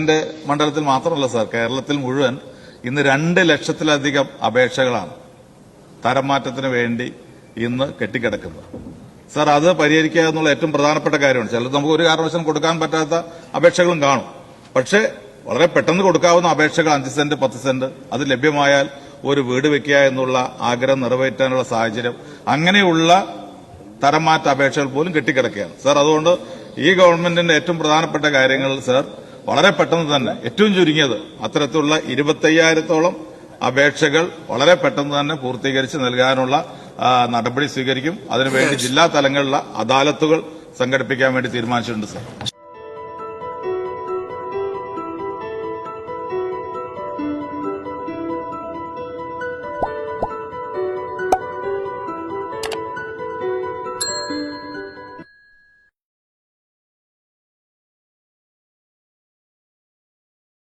എന്റെ മണ്ഡലത്തിൽ മാത്രമല്ല സാർ, കേരളത്തിൽ മുഴുവൻ ഇന്ന് 2 ലക്ഷത്തിലധികം അപേക്ഷകളാണ് തരം മാറ്റത്തിന് വേണ്ടി ഇന്ന് കെട്ടിക്കിടക്കുന്നത്. സാർ, അത് പരിഹരിക്കുക എന്നുള്ള ഏറ്റവും പ്രധാനപ്പെട്ട കാര്യമാണ്. ചിലത് നമുക്ക് ഒരു കാരണവശാലും കൊടുക്കാൻ പറ്റാത്ത അപേക്ഷകളും കാണും. പക്ഷേ വളരെ പെട്ടെന്ന് കൊടുക്കാവുന്ന അപേക്ഷകൾ 5 സെന്റ് 10 സെന്റ് അത് ലഭ്യമായാൽ ഒരു വീട് വെക്കുക എന്നുള്ള ആഗ്രഹം നിറവേറ്റാനുള്ള സാഹചര്യം, അങ്ങനെയുള്ള തരം മാറ്റ അപേക്ഷകൾ പോലും കെട്ടിക്കിടക്കുകയാണ് സാർ. അതുകൊണ്ട് ഈ ഗവൺമെന്റിന്റെ ഏറ്റവും പ്രധാനപ്പെട്ട കാര്യങ്ങൾ സാർ, വളരെ പെട്ടെന്ന് തന്നെ ഏറ്റവും ചുരുങ്ങിയത് അത്തരത്തിലുള്ള 25,000-ഓളം അപേക്ഷകൾ വളരെ പെട്ടെന്ന് തന്നെ പൂർത്തീകരിച്ച് നൽകാനുള്ള നടപടി സ്വീകരിക്കും. അതിനുവേണ്ടി ജില്ലാ തലങ്ങളിലുള്ള അദാലത്തുകൾ സംഘടിപ്പിക്കാൻ വേണ്ടി തീരുമാനിച്ചിട്ടുണ്ട് സാർ.